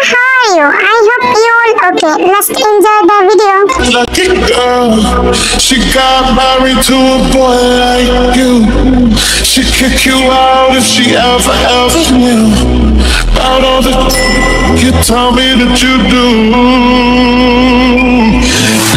how are you? I hope you all okay. Let's enjoy the video. Lucky girl, she got married to a boy like you. She'd kick you out if she ever knew about all the you tell me that you do.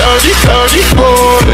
Dirty, dirty boy,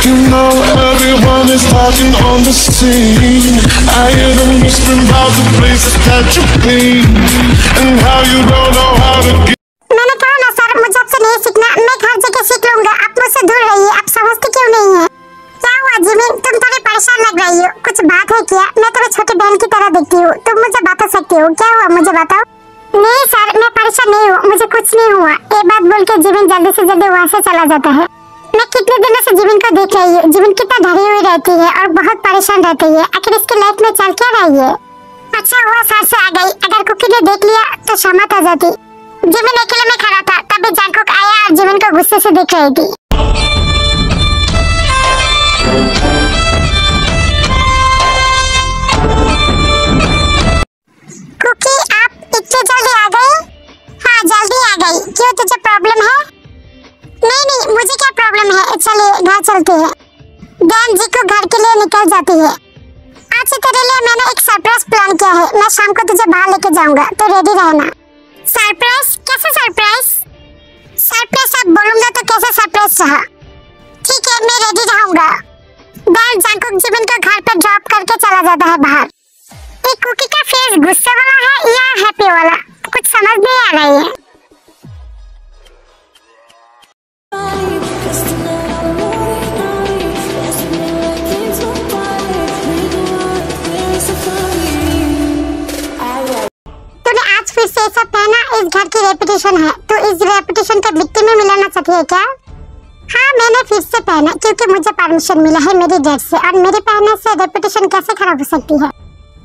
you know everyone is talking on the scene. I hear them whispering about the places that you've been and how you don't know how to get. मैंने कहा ना sir, मुझे आपसे नहीं सीखना, मैं हर जगह सीख लूंगा, आप मुझसे दूर रहिए। आप समझते क्यों नहीं है? क्या हुआ जिमिन, तुम थोड़ी परेशान लग रही हो, कुछ बात है क्या? मैं तुम्हें छोटी बहन की तरह दिखती हूँ, तुम मुझे बता सकती हो क्या हुआ, मुझे बताओ। नहीं सर, मैं परेशान नहीं हूँ, मुझे कुछ नहीं हुआ। ये बात बोल के जिमिन जल्दी से जल्दी वहाँ से चला जाता है। मैं कितने दिनों से जिमिन को देख रही हूँ, जिमिन कितना डरी हुई रहती है और बहुत परेशान रहती है। आखिर इसकी लाइफ में चल क्या रही है? अच्छा हुआ सर से आ गई, अगर कुकी ने देख लिया तो शामत आ जाती। जिमिन अकेले में खड़ा था, तभी जंगकुक आया और जिमिन को गुस्से से देख रही थी। कुकी, आप इतने जल्दी आ गई? हाँ, जल्दी आ गई। क्यों, तुझे प्रॉब्लम है? नहीं, मुझे क्या प्रॉब्लम है, चलिए घर चलते हैं। डैन जी को घर के लिए निकल जाती है। आज से तेरे लिए मैंने एक सरप्राइज प्लान किया है, मैं शाम को तुझे बाहर लेके जाऊंगा, तो रेडी रहना। सरप्राइज? कैसे सरप्राइज? सरप्राइज अब बोलूंगा तो कैसे सरप्राइज रहा? ठीक है, मैं रेडी रहूंगा। डैन जंगकुक जिमिन को घर पर ड्रॉप करके चला जाता है बाहर। एक कुकी का फेस गुस्से वाला है या हैप्पी वाला, कुछ समझ नहीं आ रही है। तूने आज फिर से ऐसा पहना, इस घर की रेपुटेशन है, तो इस रेपुटेशन के मिट्टी में मिलाना चाहती है क्या? हाँ, मैंने फिर से पहना क्योंकि मुझे परमिशन मिला है मेरी डैड से, और मेरे पहनने से रेपुटेशन कैसे खराब हो सकती है?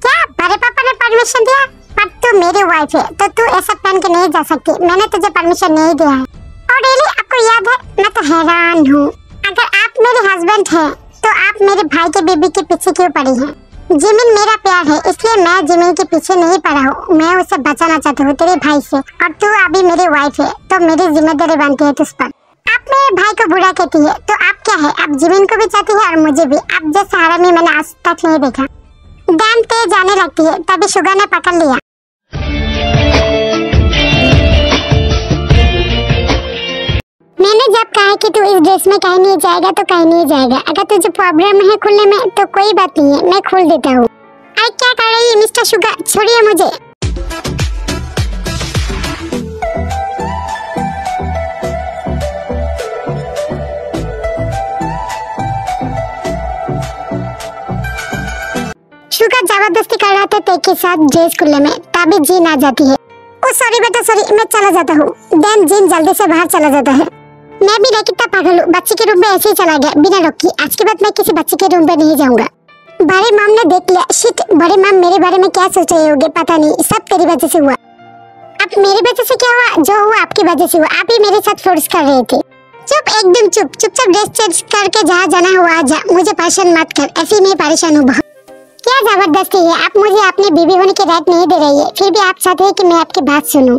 क्या बड़े पापा ने परमिशन दिया? पर तू मेरी वाइफ है, तो तू ऐसा पहन के नहीं जा सकती, मैंने तुझे परमिशन नहीं दिया है। और रियली आपको याद है? मैं तो हैरान हूँ, अगर आप मेरे हस्बैंड हैं, तो आप मेरे भाई के बेबी के पीछे क्यों पड़ी हैं? जिमिन मेरा प्यार है, इसलिए मैं जिमिन के पीछे नहीं पड़ा हूँ, मैं उसे बचाना चाहती हूँ तेरे भाई से, और तू अभी मेरी वाइफ है, तो मेरी जिम्मेदारी बनती है तुझ पर। आप मेरे भाई को बुरा कहती है, तो आप क्या है, आप जिमिन को भी चाहती है और मुझे भी। आप जैसा हरामी मैंने आज तक नहीं देखा। डैन तेज जाने लगती है, तभी शुगर ने पकड़ लिया। मैंने जब कहा कि तू इस ड्रेस में कहीं नहीं जाएगा तो कहीं नहीं जाएगा, अगर तुझे प्रॉब्लम है खुलने में तो कोई बात नहीं है, मैं खोल देता हूँ। अरे क्या कर रही है मिस्टर शुगर, छोड़िए मुझे। शुगर जबरदस्ती कर रहा था तेज के साथ ड्रेस खुलने में, तभी जीन आ जाती है। ओ सॉरी बेटा सॉरी, मैं चला जाता हूँ। देन जीन जल्दी से बाहर चला जाता है। मैं भी कितना पागल हूँ, बच्चे के रूम में ऐसे ही चला गया बिना रोके। आज के बाद मैं किसी बच्चे के रूम में नहीं जाऊंगा। बड़े माम ने देख लिया। शिट, बड़े माम मेरे बारे में क्या सोच रहे होंगे, पता नहीं, सब तेरी वजह से हुआ। अब मेरी वजह से क्या हुआ? जो हुआ आपकी वजह से हुआ, आप ही मेरे साथ फोर्स कर रहे थे। चुप, एकदम चुप, चुपचाप ड्रेस चेंज करके जहाँ जाना हुआ आ जा, मुझे परेशान मत कर, ऐसे ही मैं परेशान हूँ बहुत। क्या जबरदस्ती है, आप मुझे अपने बीवी होने की राइट नहीं दे रही है, फिर भी आप चाहते हैं कि मैं आपकी बात सुनूं।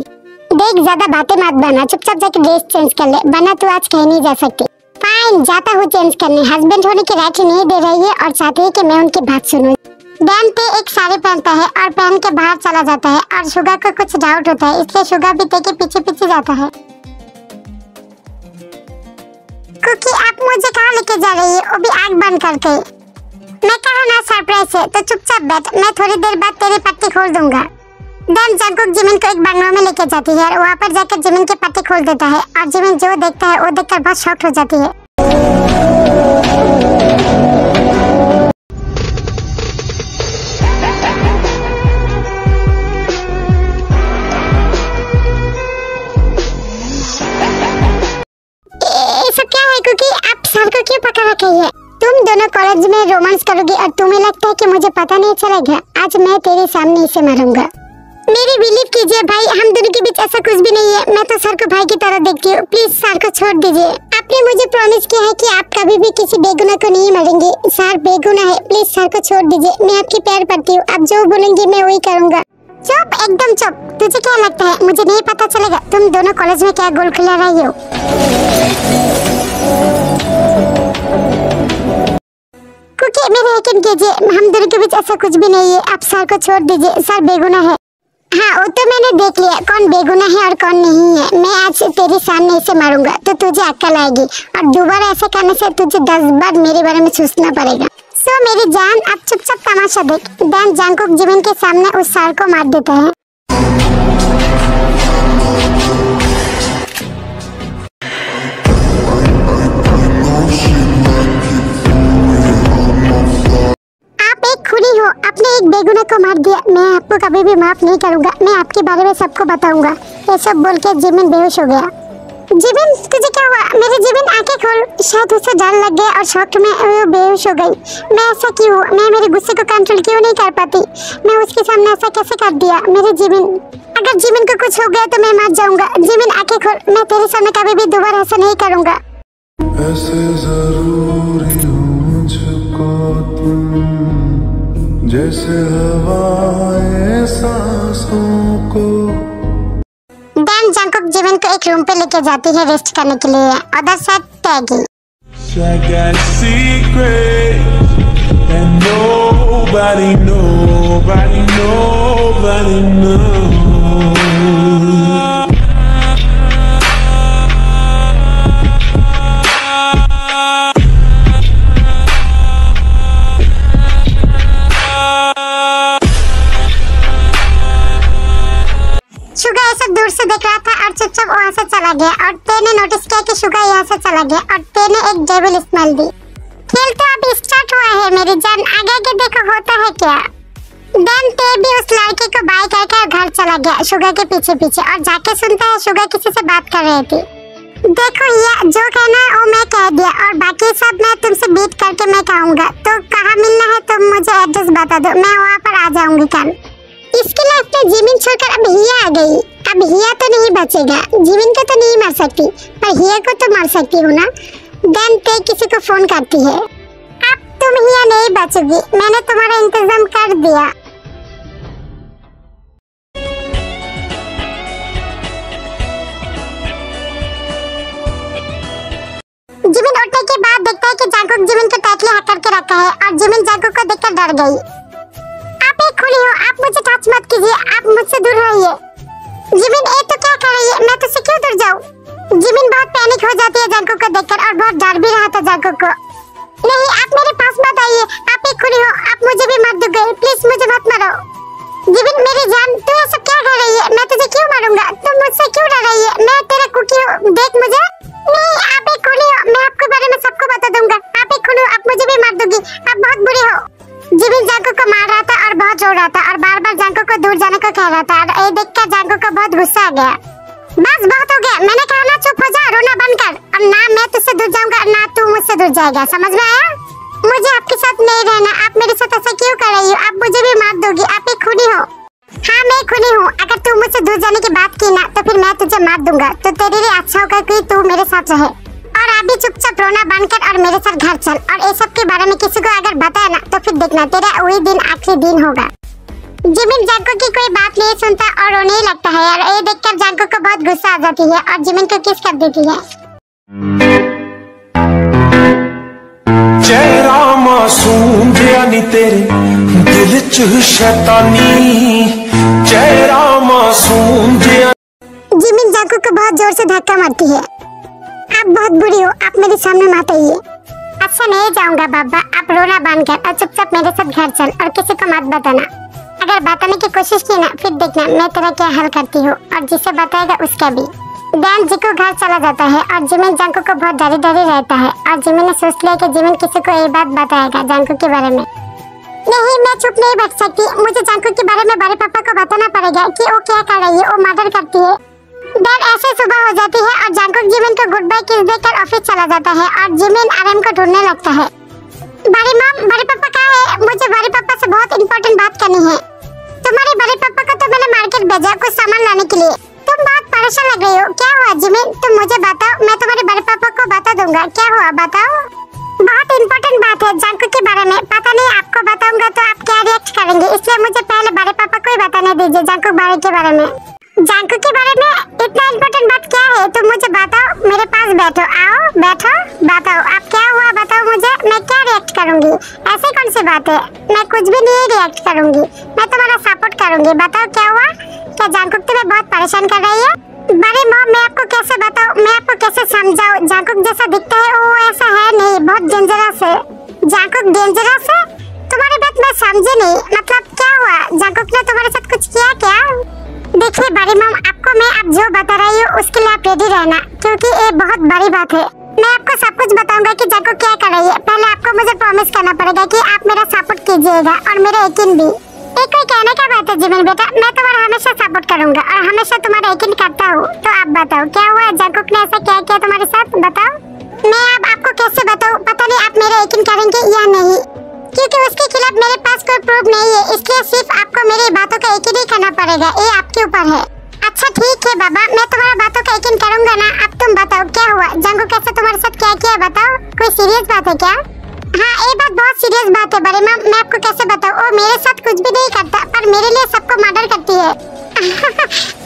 देख, ज्यादा बातें मत बना, चुपचाप जाके ड्रेस चेंज कर ले, वरना तू आज कहीं नहीं जा सकती। फाइन, जाता हूँ चेंज करने। हस्बैंड होने की राइट नहीं दे रही है और चाहती है कि मैं उनकी बात सुनूं। डैन पे एक साड़ी पहनता है और पहन के बाहर चला जाता है, और शुगर को कुछ डाउट होता है, इसलिए शुगर भी के पीछे पीछे जाता है। कुकी, आप मुझे कहाँ लेके जा रही है, वो भी आग बंद करके? मैं कहा ना सरप्राइज है, तो चुपचाप बैठ, मैं थोड़ी देर बाद तेरी पट्टी खोल दूंगा। देन जंगकुक जिमिन को एक बंगलो में लेके जाती है और वहाँ पर जाकर जिमिन की पट्टी खोल देता है, और जिमिन जो देखता है वो देखकर बहुत शॉक्ड हो जाती है। ये सब क्या है कुकी, आप सर को क्यों पकड़ रखी है? तुम दोनों कॉलेज में रोमांस करोगी और तुम्हें लगता है कि मुझे पता नहीं चलेगा? आज मैं तेरे सामने इसे मारूंगा। मेरी बिलीव कीजिए भाई, हम दोनों के बीच ऐसा कुछ भी नहीं है, मैं तो सर को भाई की तरह देखती हूँ, प्लीज सर को छोड़ दीजिए। आपने मुझे प्रॉमिस किया है कि आप कभी भी किसी बेगुनाह को नहीं मारेंगे। सर बेगुनाह है, प्लीज सर को छोड़ दीजिए, मैं आपकी प्यार करती हूँ, आप जो बोलेंगे मैं वही करूँगा। चुप, एकदम चुप। तुझे क्या लगता है मुझे नहीं पता चलेगा तुम दोनों कॉलेज में क्या गोल खिला रही हो? क्योंकि मेरे यकीन कीजिए हम दोनों के बीच ऐसा कुछ भी नहीं है। आप सर को छोड़ दीजिए, सर बेगुनाह है। हाँ वो तो मैंने देख लिया कौन बेगुनाह है और कौन नहीं है। मैं आज तेरे सामने इसे मारूंगा तो तुझे अक्ल आएगी और दोबारा ऐसा करने से तुझे 10 बार मेरे बारे में सोचना पड़ेगा। सो मेरी जान अब चुपचाप तमाशा देख। डैन जंगकुक जिमिन के सामने उस सर को मार देता है। आप एक खूनी हो, आपने एक बेगुनाह को मार दिया। मैं आपको कभी भी माफ नहीं करूंगा। मैं आपके बारे में सबको बताऊंगा। ये सब बोल के जिमिन बेहोश हो गया। जिमिन तुझे क्या हुआ? मेरे जिमिन आंखें खोल। शायद उसे डर लग गया और शॉक में वो बेहोश हो गई। मैं ऐसा क्यों? मैं मेरे गुस्से को कंट्रोल क्यों नहीं कर पाती? मैं उसके सामने ऐसा कैसे कर दिया? मेरे जिमिन, अगर जिमिन को कुछ हो गया तो मैं मर जाऊंगा। जिमिन आंखें खोल। मैं तेरे सामने कभी भी दोबारा ऐसा नहीं करूंगा। ऐसे जरूरी हो मुझको तुम, जैसे हवाएं सांसों को। डैन जंगकुक जिमिन को एक रूम पे लेके जाती है रेस्ट करने के लिए। अदर साइड टैगी। I got a secret and nobody knows. Suga ऐसे दूर से देख रहा था और चुपचाप वहाँ से चला गया और ते ने नोटिस किया कि शुगा यहाँ से चला गया और ते ने एक डेविल स्माइल दी। खेल तो अभी स्टार्ट हुआ है मेरी जान, आगे के देखो होता है क्या। देन ते भी उस लड़के को बाय करके घर चला गया शुगा के पीछे पीछे और जाके सुनता है शुगा किसी से बात कर रही थी। देखो ये जो कहना है वो मैं कह दिया और बाकी सब मैं तुमसे बीट करके मैं कहूँगा। तो कहाँ मिलना है तुम मुझे एड्रेस बता दो, मैं वहाँ पर आ जाऊंगी कल। इसके लिए अपने जिमिन छोड़कर अब हिया आ गई। अब हिया तो नहीं बचेगा। जिमिन को तो नहीं मार सकती पर हिया को तो मार सकती हूँ ना। देन ते किसी को फोन करती है। अब तुम हिया नहीं बचोगी, मैंने तुम्हारा इंतजाम कर दिया। जिमिन उठने के बाद देखता है कि जंगकुक जिमिन को टाइटली हक करके रखा है और जिमिन जंगकुक को देखकर डर गई। आप एक खुली हो, आप मुझे टच मत कीजिए, आप मुझसे दूर रहिए। जिमिन ये तो क्या कर रही है? मैं तुझसे क्यों दूर जाऊं? जिमिन बहुत पैनिक हो जाती है जंगकुक को देखकर और बहुत डर भी रहा था जंगकुक को। नहीं आप मेरे पास मत आइए, आप एक खुली हो, आप मुझे भी मत दोगे, प्लीज मुझे मत मारो। जिमिन मेरी जान तू ये सब क्या कर रही है? मैं तुझे क्यों मारूंगा? तुम मुझसे क्यों डर रही है? मैं तेरा कुकी हूँ, देख मुझे। नहीं आप एक खुली हो, मैं आपके बारे में सबको बता दूंगा। आप एक खुली हो, आप मुझे भी मार दोगी, आप बहुत बुरी हो। जिमिन जंगकुक को मार रहा था और बहुत रो रहा था और बार बार जंगकुक को दूर जाने को कह रहा था और ये देखकर जंगकुक को बहुत गुस्सा आ गया। बस बहुत हो गया, मैंने कहा ना चुप हो जा, रोना बंद कर। और ना मैं तुझसे दूर जाऊंगा ना तू मुझसे दूर जाएगा, समझ में आया? मुझे आपके साथ नहीं रहना। आप मेरे साथ ऐसा क्यों कर रही हो? आप मुझे भी मार दोगी, आप एक खूनी हो। हाँ मैं खूनी हूँ, अगर तू मुझसे दूर जाने की बात की ना तो फिर मैं तुझे मार दूंगा। तो तेरे लिए अच्छा होगा कि तू मेरे साथ रहे और अभी चुपचाप रोना बंद कर और मेरे साथ घर चल। और ये सब के बारे में किसी को अगर बताया ना तो फिर देखना तेरा वही दिन आखिरी दिन होगा। जिमिन जंगकुक की कोई बात नहीं सुनता और रोने ही लगता है और ये देखकर जंगकुक को बहुत गुस्सा आ जाती है और जिमिन को किस कर देती है। चेहरा मासूम जिया नी तेरे दिल च शैतानी, चेहरा मासूम जिया। जिमिन जंगकुक को बहुत जोर से धक्का मारती है। आप बहुत बुरी हो, आप मेरे सामने मत आइए। अच्छा नहीं जाऊंगा बाबा, आप रोना बंद कर और चुपचाप मेरे साथ घर चल और किसी को मत बताना। अगर बताने की कोशिश की ना फिर देखना मैं तेरा क्या हल करती हूँ और जिसे बताएगा उसका भी। डैन जी को घर चला जाता है और जिमिन जंगकुक को बहुत डरी डरी रहता है और जिमिन ने सोच लिया कि जिमिन किसी को ये बात बताएगा जंगकुक के बारे में। नहीं मैं चुप नहीं बैठ सकती, मुझे जंगकुक के बारे में बड़े पापा को बताना पड़ेगा कि वो क्या कर रही है, वो मर्डर करती है। देन ऐसे सुबह हो जाती है और जंगकुक जिमिन को गुड बाय किस देकर ऑफिस चला जाता है और जिमिन आरएम को ढूंढने लगता है। बड़ी मॉम बड़े पापा कहाँ है? मुझे बड़े पापा से बहुत इंपॉर्टेंट बात करनी है। तुम्हारे बड़े पापा को तो मैंने मार्केट भेजा कुछ सामान लाने के लिए। तुम बहुत परेशान लग रही हो, क्या हुआ जिमिन? तुम मुझे बताओ, मैं तुम्हारे बड़े पापा को बता दूंगा। क्या हुआ बताओ। बहुत इम्पोर्टेंट बात है जंकुक के बारे में। पता नहीं आपको बताऊंगा तो आप क्या रिएक्ट करेंगे, इसलिए मुझे पहले बड़े पापा को ही बताने दीजिए जंकुक के बारे में। जंकुक के बारे में इतना इम्पोर्टेंट बात क्या है तो मुझे बताओ। मेरे पास बैठो, आओ बैठो, बताओ आप क्या हुआ, बताओ मुझे, मैं क्या रिएक्ट करूंगी। ऐसे कौन सी बात है, मैं कुछ भी नहीं रिएक्ट करूंगी, मैं तुम्हारा सपोर्ट करूंगी। बताओ क्या हुआ, क्या जंकुक तुम्हें बहुत परेशान कर रही है? बड़े मॉम मैं आपको कैसे बताऊं, मैं आपको कैसे समझाऊं? जंकुक जैसा दिखता है वो ऐसा है नहीं, बहुत डेंजरस है। जंकुक डेंजरस है? तुम्हारी बात मैं समझी नहीं, मतलब क्या हुआ, जंकुक ने तुम्हारे साथ कुछ किया क्या? देखिए बड़ी मॉम, आपको मैं अब जो बता रही हूँ उसके लिए आप रेडी रहना, क्योंकि ये बहुत बड़ी बात है। मैं आपको सब कुछ बताऊंगा कि जंकुक क्या कर रही है। पहले आपको मुझे प्रॉमिस करना पड़ेगा कि आप मेरा सपोर्ट कीजिएगा और मेरा यकीन भी। एक कोई कहने का बात है जिमिन बेटा, मैं तुम्हारा हमेशा सपोर्ट करूंगा और हमेशा तुम्हारा यकीन करता हूँ। तो आप बताओ क्या हुआ, जंकुक ने ऐसा क्या किया तुम्हारे साथ, बताओ। मैं अब आपको कैसे बताऊँ, पता नहीं आप मेरा यकीन करेंगे या नहीं, क्योंकि उसके खिलाफ मेरे पास कोई प्रूफ नहीं है, इसलिए सिर्फ आपको मेरी बातों का यकीन ही करना पड़ेगा, ये आपके ऊपर है। अच्छा ठीक है बाबा, मैं तुम्हारा बातों का यकीन करूंगा ना। अब तुम बताओ क्या हुआ, जंकुक कैसे तुम्हारे साथ क्या किया, बताओ। कोई सीरियस बात है क्या? हाँ ये बात बहुत सीरियस बात है बड़े माँ, मैं आपको कैसे बताऊँ। वो मेरे साथ कुछ भी नहीं करता, पर मेरे लिए सबको मर्डर करती है।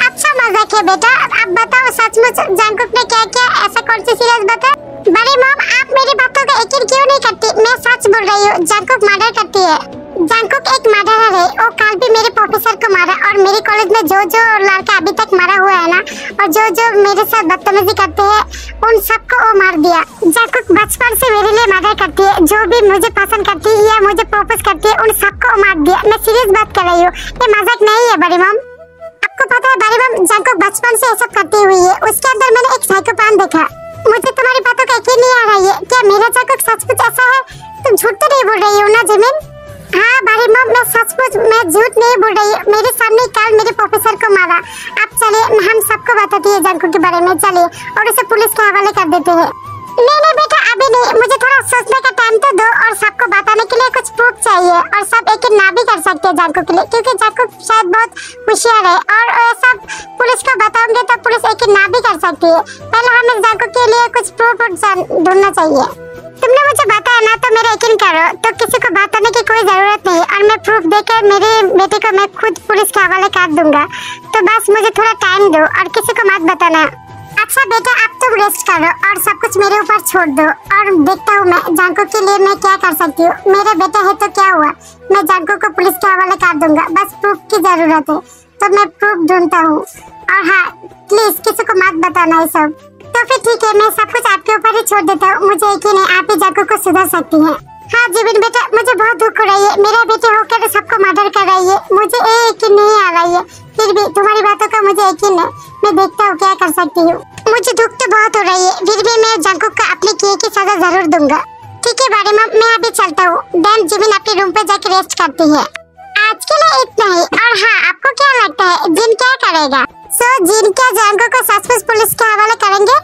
अच्छा मजाक है बेटा, अब बताओ सचमुच जंकुक ने क्या किया, ऐसा कौन सी सीरियस बात है? बड़े मॉम आप मेरी बातों का यकीन क्यों नहीं करती? मैं सच बोल रही हूँ, जंकुक मर्डर करती है। जंकुक एक मर्डरर है, वो कल भी मेरे प्रोफेसर को मारा और मेरे कॉलेज में जो जो लड़का अभी तक मरा हुआ है ना, और जो जो मेरे साथ बदतमीजी करते हैं उन सबको वो मार दिया। जंकुक बचपन से मेरे लिए मर्डर करती है, जो भी मुझे पसंद करती है या मुझे प्रपोज करती है उन सबको मार दिया। मैं सीरियस बात कर रही हूँ, ये मजाक नहीं है बड़ी मॉम। आपको पता है बड़ी मॉम, जंकुक बचपन से ये सब करती हुई है, उसके अंदर मैंने एक साइकोपैथ देखा। मुझे तुम्हारी बातों का यकीन नहीं आ रही है, क्या मेरा जंकुक सचमुच ऐसा है? तुम झूठ तो नहीं बोल रही हो ना जिमिन? हाँ बड़ी मॉम मैं सचमुच, मैं झूठ नहीं बोल रही, मेरे सामने कल मेरे प्रोफेसर को मारा। अब चलिए हम सबको बताती है जंकुक के बारे में, चलिए, और उसे पुलिस के हवाले कर देते हैं। नहीं बेटा अभी नहीं, मुझे थोड़ा सोचने का टाइम तो दो, और सबको बताने के लिए कुछ प्रूफ चाहिए, और सब यकीन ना भी कर सकते हैं जंकुक के लिए, क्योंकि जंकुक शायद बहुत होशियार है और सब पुलिस को बताओगे तो पुलिस यकीन ना भी कर सकती है। पहले हमें जंकुक के लिए कुछ प्रूफ ढूंढना चाहिए। तुमने मुझे बताया ना तो मेरा यकीन करो, तो किसी को बताने की कोई जरूरत नहीं, और मैं प्रूफ देकर मेरे बेटे को मैं खुद पुलिस के हवाले कर दूंगा। तो बस मुझे थोड़ा टाइम दो और किसी को मत बताना। अच्छा बेटा अब तुम रेस्ट करो और सब कुछ मेरे ऊपर छोड़ दो, और देखता हूँ मैं जंकुक के लिए मैं क्या कर सकती हूँ। मेरा बेटा है तो क्या हुआ, मैं जंकुक को पुलिस के हवाले कर दूंगा, बस प्रूफ की जरूरत है, तो मैं प्रूफ ढूंढता हूँ। और हाँ प्लीज किसी को मत बताना ये सब। तो फिर ठीक है, मैं सब कुछ आपके ऊपर ही छोड़ देता हूँ, मुझे यकीन है आप ही जंकुक को सुधार सकती हैं। हाँ जिमिन बेटा मुझे बहुत दुख हो रही है, मेरा बेटे होकर सबको मर्डर कर रही है, मुझे ये यकीन नहीं आ रही है, फिर भी तुम्हारी बातों का मुझे यकीन है, मैं देखता हूँ क्या कर सकती हूँ। मुझे दुख तो बहुत हो रही है, फिर भी मैं जंकुक को अपने किए की सजा जरूर दूंगा। ठीक है बड़े माँ मैं अभी चलता हूँ, देन जिमिन अपने रूम पे जाके रेस्ट करती है। आज के लिए इतना ही। और हाँ आपको क्या लगता है जिन क्या करेगा? जिन क्या जंकुक को सचमुच पुलिस के हवाले करेंगे?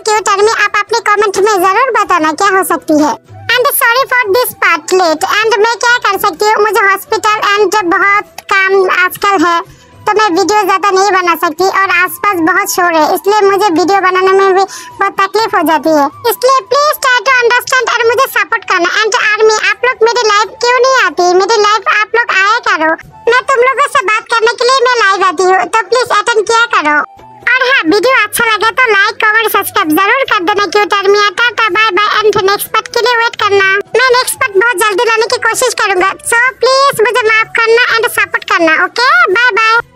क्यों टर्मी आप अपने कमेंट में जरूर बताना क्या हो सकती है। And sorry for this part let, and मैं क्या कर सकती हूँ, मुझे हॉस्पिटल एंड बहुत काम आजकल है, तो मैं वीडियो ज्यादा नहीं बना सकती, और आसपास बहुत शोर है, इसलिए मुझे वीडियो बनाने में भी बहुत तकलीफ हो जाती है। इसलिए प्लीज ट्राई टू अंडरस्टैंड और मुझे सपोर्ट करना। एंड आर्मी आप लोग मेरी लाइव क्यों नहीं आती, मेरी लाइव आप लोग आया करो, मैं तुम लोगों से बात करने के लिए मैं लाइव आती हूँ, तो प्लीज अटेंड किया करो। और हाँ वीडियो अच्छा लगा तो लाइक कमेंट सब्सक्राइब जरूर कर देना। क्यों टर्मिया, tata bye bye, and next part के लिए वेट करना, मैं नेक्स्ट पार्ट बहुत जल्दी लाने की कोशिश करूंगा, सो प्लीज मुझे माफ करना एंड सपोर्ट करना। Okay bye bye.